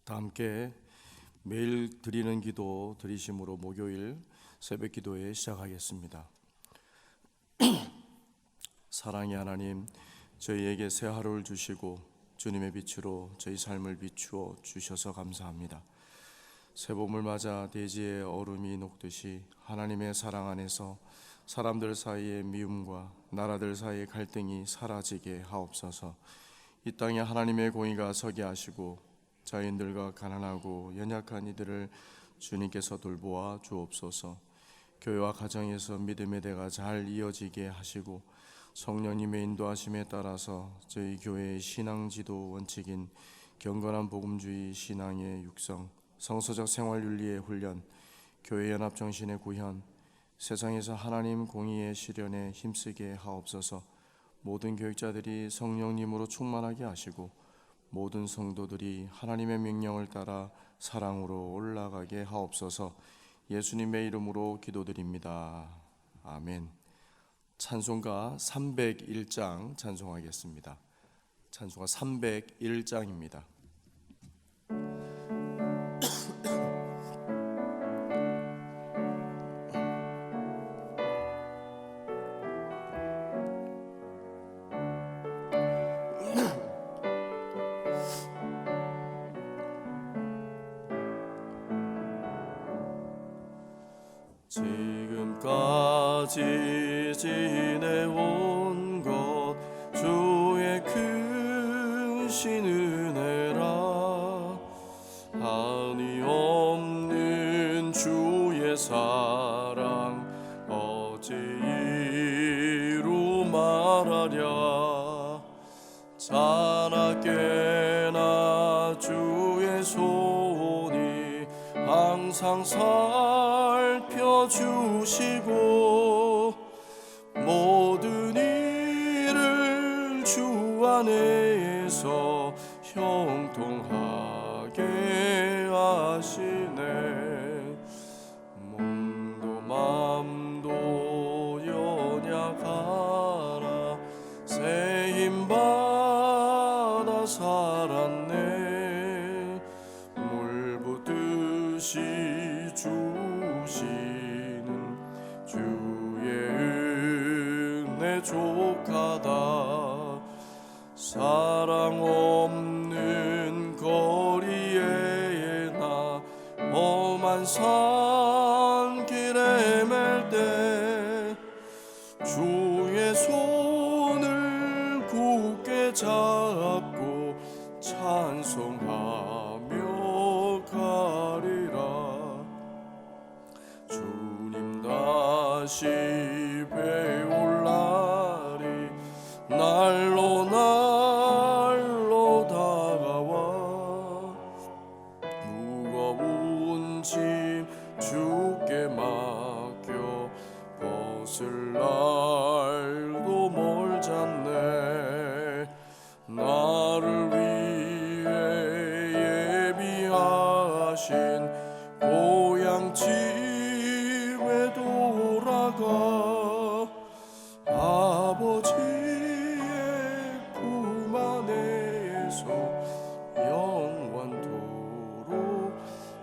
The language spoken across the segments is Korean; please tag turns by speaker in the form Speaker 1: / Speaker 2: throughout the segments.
Speaker 1: 다 함께 매일 드리는 기도 드리심으로 목요일 새벽 기도회 시작하겠습니다. 사랑의 하나님, 저희에게 새 하루를 주시고 주님의 빛으로 저희 삶을 비추어 주셔서 감사합니다. 새 봄을 맞아 대지의 얼음이 녹듯이 하나님의 사랑 안에서 사람들 사이의 미움과 나라들 사이의 갈등이 사라지게 하옵소서. 이 땅에 하나님의 공의가 서게 하시고 자인들과 가난하고 연약한 이들을 주님께서 돌보아 주옵소서. 교회와 가정에서 믿음의 대가 잘 이어지게 하시고 성령님의 인도하심에 따라서 저희 교회의 신앙지도 원칙인 경건한 복음주의 신앙의 육성, 성서적 생활윤리의 훈련, 교회 연합 정신의 구현, 세상에서 하나님 공의의 실현에 힘쓰게 하옵소서. 모든 교육자들이 성령님으로 충만하게 하시고 모든 성도들이 하나님의 명령을 따라 사랑으로 올라가게 하옵소서. 예수님의 이름으로 기도드립니다. 아멘. 찬송가 301장 찬송하겠습니다. 찬송가 301장입니다. 지금까지 지내온 것 주의 크신 은혜라. 한이 없는 주의 사랑 어제 이루 말하랴. 자나깨나 주의 손이 항상 살펴주시고 모든 일을 주 안에서 형통하게 하시네. 몸도 맘도 연약하나 새 힘 받아 살았네. 물 붓듯이 주시는 주의 은혜 족하다. 사랑 없는 거리에 나 험한 산길에 맬 때 주의 손을 굳게 잡고 찬송하며 가리라. 주님 다시 배울 날이 날로 날로 다가와. 무거운 짐 주께 맡겨 벗을 날도 멀잖네. 나를 위해 예비하신 고향 집에 돌아가 아버지의 품 안에서 영원토록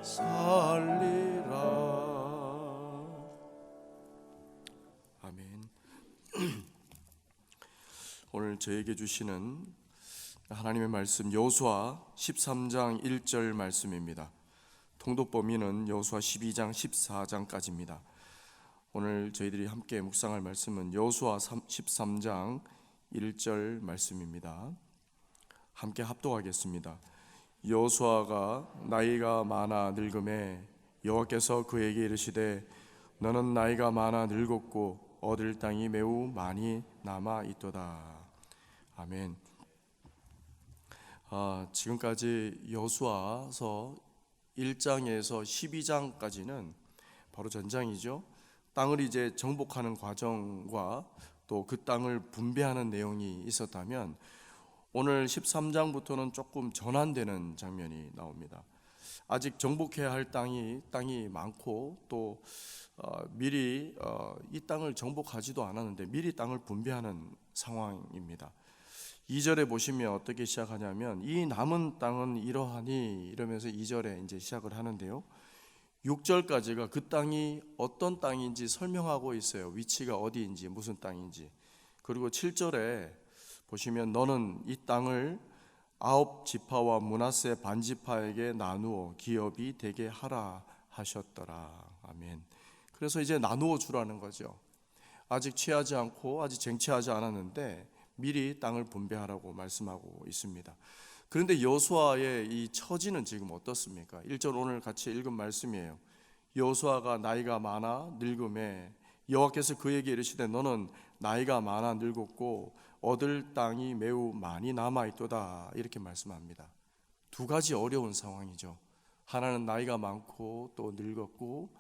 Speaker 1: 살리라. 아멘. 오늘 저에게 주시는 하나님의 말씀 여호수아 13장 1절 말씀입니다. 통독 범위는 여호수아 12장 14장까지입니다. 오늘 저희들이 함께 묵상할 말씀은 여호수아 13장 1절 말씀입니다. 함께 합독하겠습니다. 여호수아가 나이가 많아 늙음에 여호와께서 그에게 이르시되 너는 나이가 많아 늙었고 얻을 땅이 매우 많이 남아 있도다. 아멘. 지금까지 여호수아서 1장에서 12장까지는 바로 전장이죠. 땅을 이제 정복하는 과정과 또 그 땅을 분배하는 내용이 있었다면 오늘 13장부터는 조금 전환되는 장면이 나옵니다. 아직 정복해야 할 땅이 많고 또 미리 이 땅을 정복하지도 않았는데 미리 땅을 분배하는 상황입니다. 2절에 보시면 어떻게 시작하냐면 이 남은 땅은 이러하니 이러면서 2절에 이제 시작을 하는데요. 6절까지가 그 땅이 어떤 땅인지 설명하고 있어요. 위치가 어디인지 무슨 땅인지. 그리고 7절에 보시면 너는 이 땅을 9지파와 므낫세 반지파에게 나누어 기업이 되게 하라 하셨더라. 아멘. 그래서 이제 나누어 주라는 거죠. 아직 취하지 않고 아직 쟁취하지 않았는데 미리 땅을 분배하라고 말씀하고 있습니다. 그런데 여호수아의 이 처지는 지금 어떻습니까? 1절 오늘 같이 읽은 말씀이에요. 여호수아가 나이가 많아 늙음에 여호와께서 그에게 이르시되 너는 나이가 많아 늙었고 얻을 땅이 매우 많이 남아있도다 이렇게 말씀합니다. 두 가지 어려운 상황이죠. 하나는 나이가 많고 또 늙었고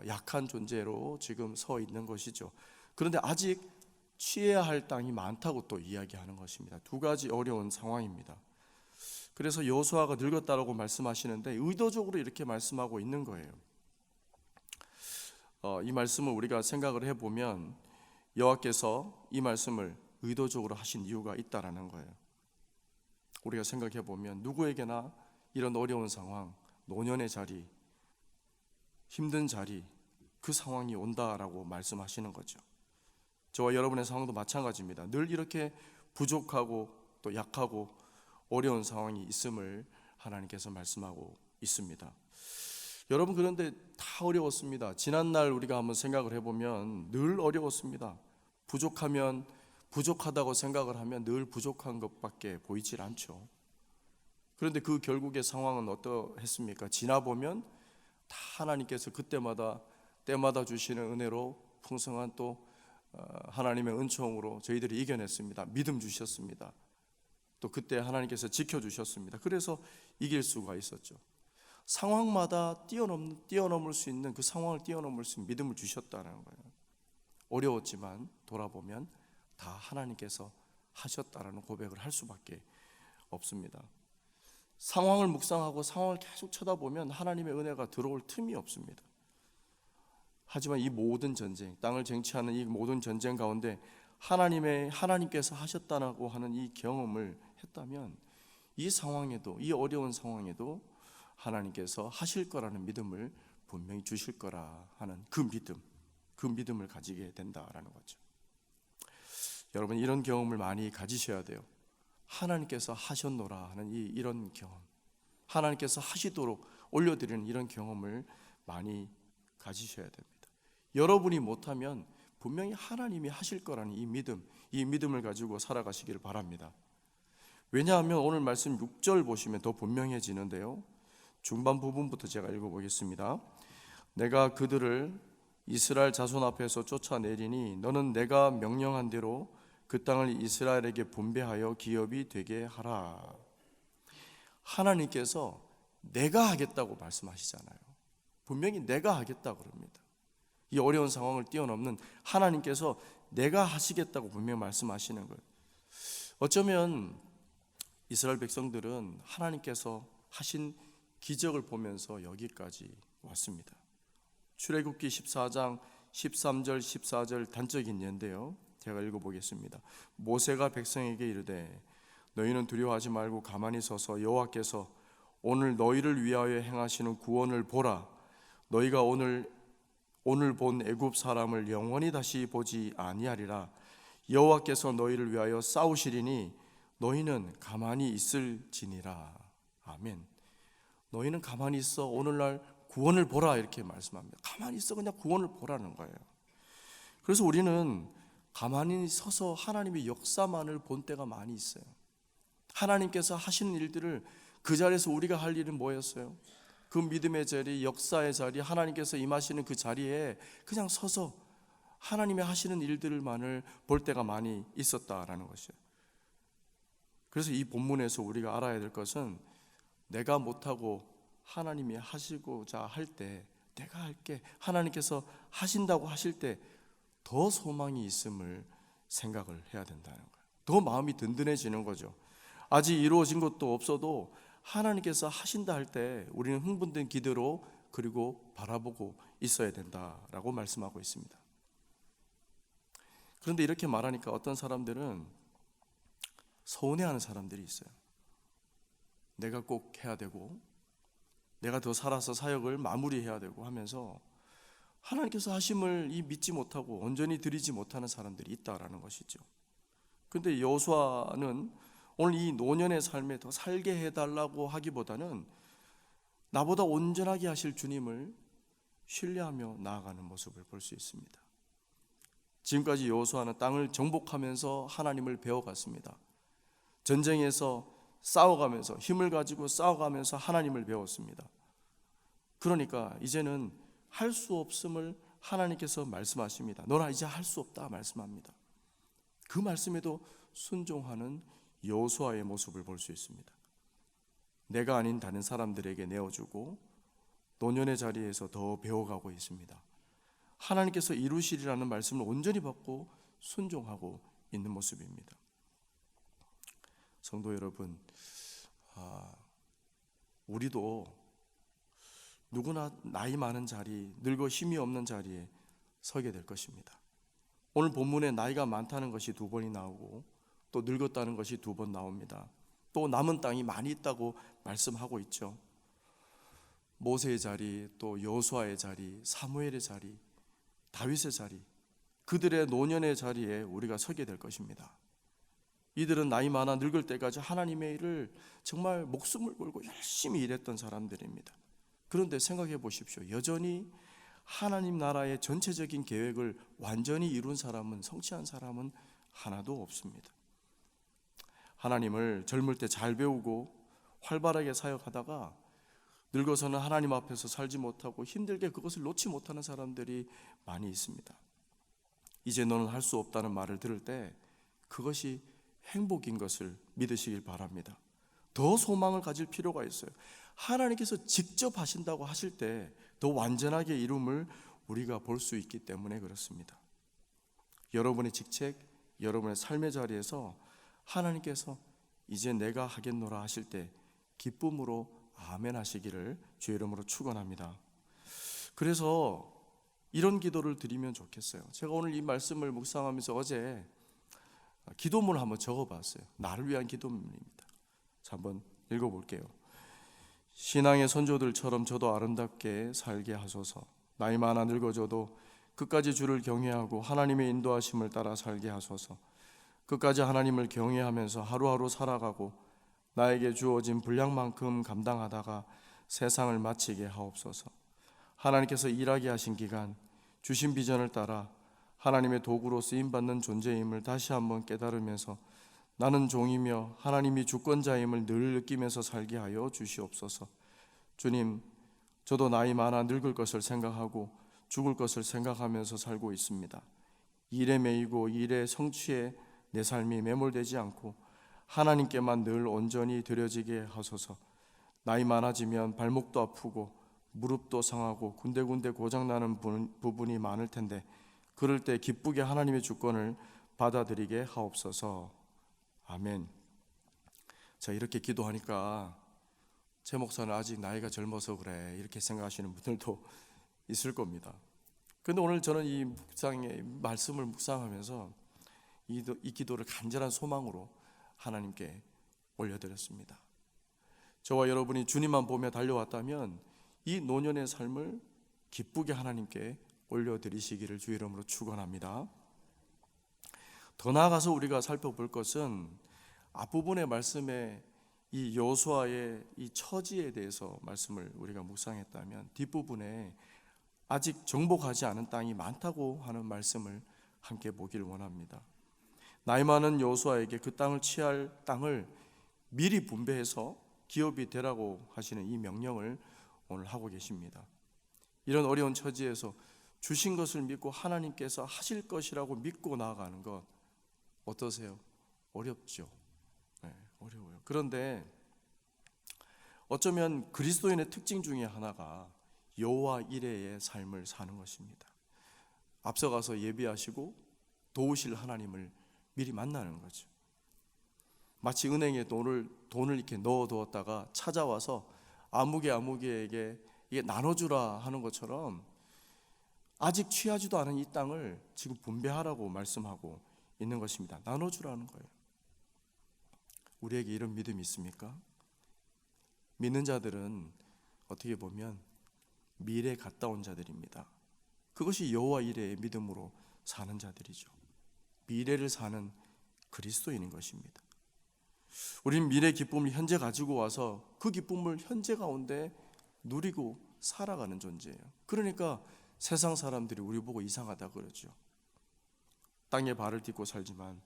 Speaker 1: 약한 존재로 지금 서 있는 것이죠. 그런데 아직 취해야 할 땅이 많다고 또 이야기하는 것입니다. 두 가지 어려운 상황입니다. 그래서 여호수아가 늙었다라고 말씀하시는데 의도적으로 이렇게 말씀하고 있는 거예요. 이 말씀을 우리가 생각을 해보면 여호와께서 이 말씀을 의도적으로 하신 이유가 있다라는 거예요. 우리가 생각해 보면 누구에게나 이런 어려운 상황, 노년의 자리, 힘든 자리, 그 상황이 온다라고 말씀하시는 거죠. 저와 여러분의 상황도 마찬가지입니다. 늘 이렇게 부족하고 또 약하고 어려운 상황이 있음을 하나님께서 말씀하고 있습니다. 여러분, 그런데 다 어려웠습니다. 지난날 우리가 한번 생각을 해보면 늘 어려웠습니다. 부족하면 부족하다고 생각을 하면 늘 부족한 것밖에 보이질 않죠. 그런데 그 결국의 상황은 어떠했습니까? 지나보면 다 하나님께서 그때마다 때마다 주시는 은혜로 풍성한 또 하나님의 은총으로 저희들이 이겨냈습니다. 믿음 주셨습니다. 또 그때 하나님께서 지켜주셨습니다. 그래서 이길 수가 있었죠. 상황마다 뛰어넘을 수 있는 그 상황을 뛰어넘을 수 있는 믿음을 주셨다는 거예요. 어려웠지만 돌아보면 다 하나님께서 하셨다라는 고백을 할 수밖에 없습니다. 상황을 묵상하고 상황을 계속 쳐다보면 하나님의 은혜가 들어올 틈이 없습니다. 하지만 이 모든 전쟁, 땅을 쟁취하는 이 모든 전쟁 가운데 하나님께서 하셨다고 하는 이 경험을 했다면 이 상황에도, 이 어려운 상황에도 하나님께서 하실 거라는 믿음을 분명히 주실 거라 하는 그 믿음을 가지게 된다라는 거죠. 여러분, 이런 경험을 많이 가지셔야 돼요. 하나님께서 하셨노라 하는 이런 경험, 하나님께서 하시도록 올려드리는 이런 경험을 많이 가지셔야 됩니다. 여러분이 못하면 분명히 하나님이 하실 거라는 이 믿음을 가지고 살아가시기를 바랍니다. 왜냐하면 오늘 말씀 6절 보시면 더 분명해지는데요. 중반 부분부터 제가 읽어보겠습니다. 내가 그들을 이스라엘 자손 앞에서 쫓아내리니 너는 내가 명령한 대로 그 땅을 이스라엘에게 분배하여 기업이 되게 하라. 하나님께서 내가 하겠다고 말씀하시잖아요. 분명히 내가 하겠다고 그럽니다. 이 어려운 상황을 뛰어넘는 하나님께서 내가 하시겠다고 분명히 말씀하시는 거예요. 어쩌면 이스라엘 백성들은 하나님께서 하신 기적을 보면서 여기까지 왔습니다. 출애굽기 14장 13절 14절 단적인 예인데요, 제가 읽어보겠습니다. 모세가 백성에게 이르되 너희는 두려워하지 말고 가만히 서서 여호와께서 오늘 너희를 위하여 행하시는 구원을 보라. 너희가 오늘 본 애굽 사람을 영원히 다시 보지 아니하리라. 여호와께서 너희를 위하여 싸우시리니 너희는 가만히 있을지니라. 아멘. 너희는 가만히 있어 오늘날 구원을 보라 이렇게 말씀합니다. 가만히 있어 그냥 구원을 보라는 거예요. 그래서 우리는 가만히 서서 하나님의 역사만을 본 때가 많이 있어요. 하나님께서 하시는 일들을 그 자리에서 우리가 할 일은 뭐였어요? 그 믿음의 자리, 역사의 자리, 하나님께서 임하시는 그 자리에 그냥 서서 하나님이 하시는 일들만을 볼 때가 많이 있었다라는 것이에요. 그래서 이 본문에서 우리가 알아야 될 것은 내가 못하고 하나님이 하시고자 할 때 내가 할게, 하나님께서 하신다고 하실 때 더 소망이 있음을 생각을 해야 된다는 거예요. 더 마음이 든든해지는 거죠. 아직 이루어진 것도 없어도 하나님께서 하신다 할 때 우리는 흥분된 기대로 그리고 바라보고 있어야 된다라고 말씀하고 있습니다. 그런데 이렇게 말하니까 어떤 사람들은 서운해하는 사람들이 있어요. 내가 꼭 해야 되고 내가 더 살아서 사역을 마무리해야 되고 하면서 하나님께서 하심을 믿지 못하고 온전히 드리지 못하는 사람들이 있다라는 것이죠. 그런데 여호수아는 오늘 이 노년의 삶에 더 살게 해달라고 하기보다는 나보다 온전하게 하실 주님을 신뢰하며 나아가는 모습을 볼 수 있습니다. 지금까지 여호수아는 땅을 정복하면서 하나님을 배워갔습니다. 전쟁에서 싸워가면서 힘을 가지고 싸워가면서 하나님을 배웠습니다. 그러니까 이제는 할 수 없음을 하나님께서 말씀하십니다. 너나 이제 할 수 없다 말씀합니다. 그 말씀에도 순종하는 여호수아의 모습을 볼 수 있습니다. 내가 아닌 다른 사람들에게 내어주고 노년의 자리에서 더 배워가고 있습니다. 하나님께서 이루시리라는 말씀을 온전히 받고 순종하고 있는 모습입니다. 성도 여러분, 우리도 누구나 나이 많은 자리, 늙어 힘이 없는 자리에 서게 될 것입니다. 오늘 본문에 나이가 많다는 것이 2번이 나오고 또 늙었다는 것이 2번 나옵니다. 또 남은 땅이 많이 있다고 말씀하고 있죠. 모세의 자리, 또 여호수아의 자리, 사무엘의 자리, 다윗의 자리, 그들의 노년의 자리에 우리가 서게 될 것입니다. 이들은 나이 많아 늙을 때까지 하나님의 일을 정말 목숨을 걸고 열심히 일했던 사람들입니다. 그런데 생각해 보십시오. 여전히 하나님 나라의 전체적인 계획을 완전히 이룬 사람은, 성취한 사람은 하나도 없습니다. 하나님을 젊을 때 잘 배우고 활발하게 사역하다가 늙어서는 하나님 앞에서 살지 못하고 힘들게 그것을 놓지 못하는 사람들이 많이 있습니다. 이제 너는 할 수 없다는 말을 들을 때 그것이 행복인 것을 믿으시길 바랍니다. 더 소망을 가질 필요가 있어요. 하나님께서 직접 하신다고 하실 때 더 완전하게 이룸을 우리가 볼 수 있기 때문에 그렇습니다. 여러분의 직책, 여러분의 삶의 자리에서 하나님께서 이제 내가 하겠노라 하실 때 기쁨으로 아멘 하시기를 주의 이름으로 축원합니다. 그래서 이런 기도를 드리면 좋겠어요. 제가 오늘 이 말씀을 묵상하면서 어제 기도문을 한번 적어봤어요. 나를 위한 기도문입니다. 자, 한번 읽어볼게요. 신앙의 선조들처럼 저도 아름답게 살게 하소서. 나이 많아 늙어져도 끝까지 주를 경외하고 하나님의 인도하심을 따라 살게 하소서. 끝까지 하나님을 경외하면서 하루하루 살아가고 나에게 주어진 분량만큼 감당하다가 세상을 마치게 하옵소서. 하나님께서 일하게 하신 기간 주신 비전을 따라 하나님의 도구로 쓰임받는 존재임을 다시 한번 깨달으면서 나는 종이며 하나님이 주권자임을 늘 느끼면서 살게 하여 주시옵소서. 주님, 저도 나이 많아 늙을 것을 생각하고 죽을 것을 생각하면서 살고 있습니다. 일에 매이고 일의 성취에 내 삶이 매몰되지 않고 하나님께만 늘 온전히 드려지게 하소서. 나이 많아지면 발목도 아프고 무릎도 상하고 군데군데 고장나는 부분이 많을 텐데 그럴 때 기쁘게 하나님의 주권을 받아들이게 하옵소서. 아멘. 자, 이렇게 기도하니까 제 목사는 아직 나이가 젊어서 그래 이렇게 생각하시는 분들도 있을 겁니다. 그런데 오늘 저는 이 묵상의 말씀을 묵상하면서 이 기도를 간절한 소망으로 하나님께 올려드렸습니다. 저와 여러분이 주님만 보며 달려왔다면 이 노년의 삶을 기쁘게 하나님께 올려드리시기를 주의 이름으로 축원합니다. 더 나아가서 우리가 살펴볼 것은 앞부분의 말씀에 이 여호수아의 이 처지에 대해서 말씀을 우리가 묵상했다면 뒷부분에 아직 정복하지 않은 땅이 많다고 하는 말씀을 함께 보기를 원합니다. 나이 많은 여호수아에게 그 땅을 취할 땅을 미리 분배해서 기업이 되라고 하시는 이 명령을 오늘 하고 계십니다. 이런 어려운 처지에서 주신 것을 믿고 하나님께서 하실 것이라고 믿고 나아가는 것 어떠세요? 어렵죠. 네, 어려워요. 그런데 어쩌면 그리스도인의 특징 중에 하나가 여호와 이레의 삶을 사는 것입니다. 앞서가서 예비하시고 도우실 하나님을 미리 만나는 거죠. 마치 은행에 돈을 이렇게 넣어두었다가 찾아와서 아무개에게 이게 나눠주라 하는 것처럼 아직 취하지도 않은 이 땅을 지금 분배하라고 말씀하고 있는 것입니다. 나눠주라는 거예요. 우리에게 이런 믿음이 있습니까? 믿는 자들은 어떻게 보면 미래에 갔다 온 자들입니다. 그것이 여호와 이레의 믿음으로 사는 자들이죠. 미래를 사는 그리스도인인 것입니다. 우린 미래 기쁨을 현재 가지고 와서 그 기쁨을 현재 가운데 누리고 살아가는 존재예요. 그러니까 세상 사람들이 우리 보고 이상하다 그러죠. 땅에 발을 딛고 살지만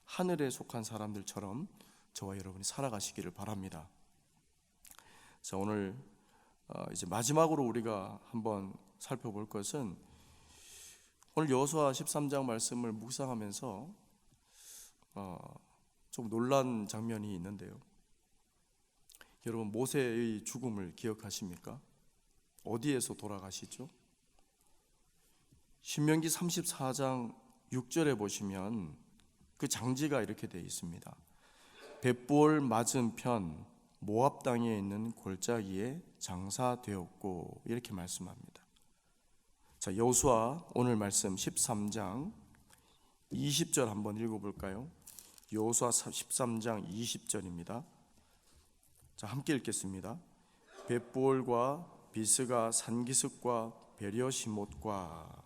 Speaker 1: 하늘에 속한 사람들처럼 저와 여러분이 살아가시기를 바랍니다. 자, 오늘 이제 마지막으로 우리가 한번 살펴볼 것은 오늘 여호수아 13장 말씀을 묵상하면서 좀 놀란 장면이 있는데요. 여러분, 모세의 죽음을 기억하십니까? 어디에서 돌아가시죠? 신명기 34장 6절에 보시면 그 장지가 이렇게 되어 있습니다. 벳볼 맞은편 모압 땅에 있는 골짜기에 장사되었고, 이렇게 말씀합니다. 자, 여호수아 오늘 말씀 13장 20절 한번 읽어볼까요? 여호수아 13장 20절입니다. 자, 함께 읽겠습니다. 벳볼과 비스가 산기슭과 베려시못과.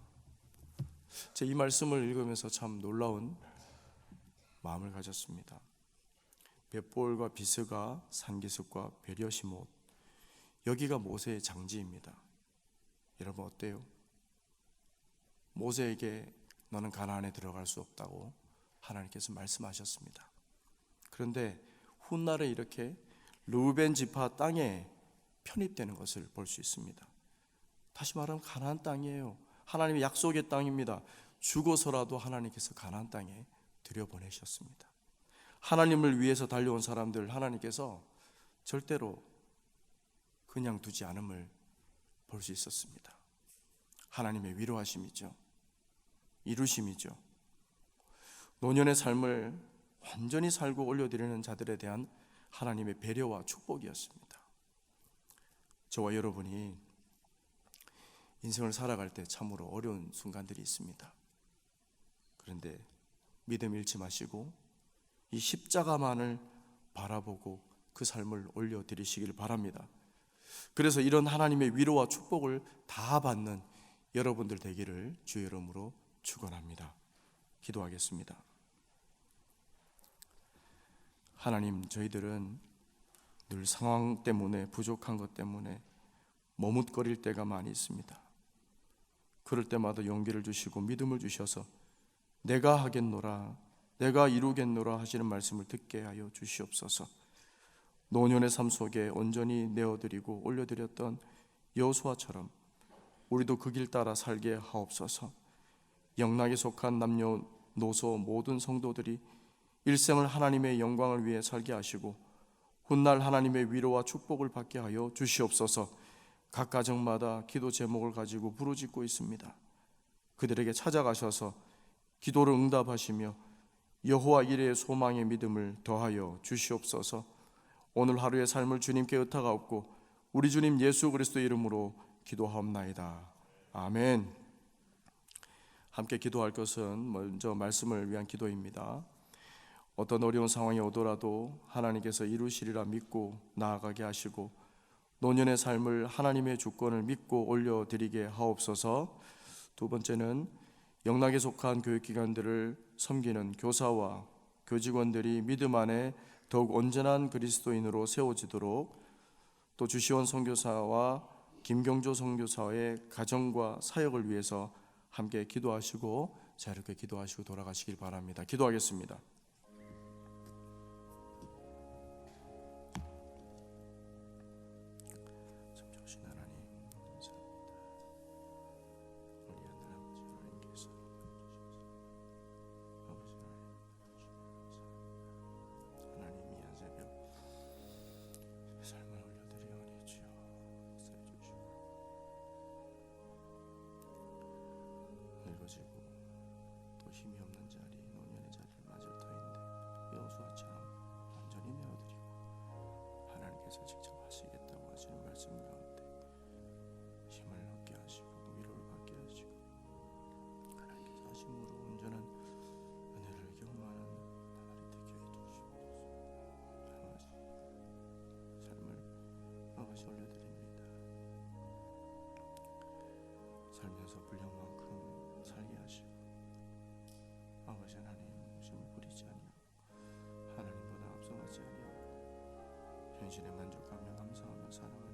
Speaker 1: 이 말씀을 읽으면서 참 놀라운 마음을 가졌습니다. 벳볼과 비스가 산기슭과 베려시못, 여기가 모세의 장지입니다. 여러분 어때요? 모세에게 너는 가나안에 들어갈 수 없다고 하나님께서 말씀하셨습니다. 그런데 훗날에 이렇게 르우벤 지파 땅에 편입되는 것을 볼 수 있습니다. 다시 말하면 가나안 땅이에요. 하나님의 약속의 땅입니다. 죽어서라도 하나님께서 가나안 땅에 들여보내셨습니다. 하나님을 위해서 달려온 사람들 하나님께서 절대로 그냥 두지 않음을 볼 수 있었습니다. 하나님의 위로하심이죠. 이루심이죠. 노년의 삶을 완전히 살고 올려드리는 자들에 대한 하나님의 배려와 축복이었습니다. 저와 여러분이 인생을 살아갈 때 참으로 어려운 순간들이 있습니다. 그런데 믿음 잃지 마시고 이 십자가만을 바라보고 그 삶을 올려드리시길 바랍니다. 그래서 이런 하나님의 위로와 축복을 다 받는 여러분들 되기를 주의 이름으로 축원합니다. 기도하겠습니다. 하나님, 저희들은 늘 상황 때문에, 부족한 것 때문에 머뭇거릴 때가 많이 있습니다. 그럴 때마다 용기를 주시고 믿음을 주셔서 내가 하겠노라, 내가 이루겠노라 하시는 말씀을 듣게 하여 주시옵소서. 노년의 삶 속에 온전히 내어드리고 올려드렸던 여호수아처럼 우리도 그 길 따라 살게 하옵소서. 영락에 속한 남녀노소 모든 성도들이 일생을 하나님의 영광을 위해 살게 하시고 훗날 하나님의 위로와 축복을 받게 하여 주시옵소서. 각 가정마다 기도 제목을 가지고 부르짖고 있습니다. 그들에게 찾아가셔서 기도를 응답하시며 여호와 이레의 소망의 믿음을 더하여 주시옵소서. 오늘 하루의 삶을 주님께 의탁하옵고 우리 주님 예수 그리스도의 이름으로 기도하옵나이다. 아멘. 함께 기도할 것은 먼저 말씀을 위한 기도입니다. 어떤 어려운 상황이 오더라도 하나님께서 이루시리라 믿고 나아가게 하시고 노년의 삶을 하나님의 주권을 믿고 올려드리게 하옵소서. 두 번째는 영락에 속한 교육기관들을 섬기는 교사와 교직원들이 믿음 안에 더욱 온전한 그리스도인으로 세워지도록, 또 주시원 선교사와 김경조 선교사의 가정과 사역을 위해서 함께 기도하시고 자유롭게 기도하시고 돌아가시길 바랍니다. 기도하겠습니다. 또 힘이 없는 자리, 노년의 자리를 맞을 살면서 분량만큼 살게 하시고 아버지 하나님 욕심을 부리지 아니하고 하나님보다 앞서가지 아니하고 현실에 만족하며 감사하며 사랑하며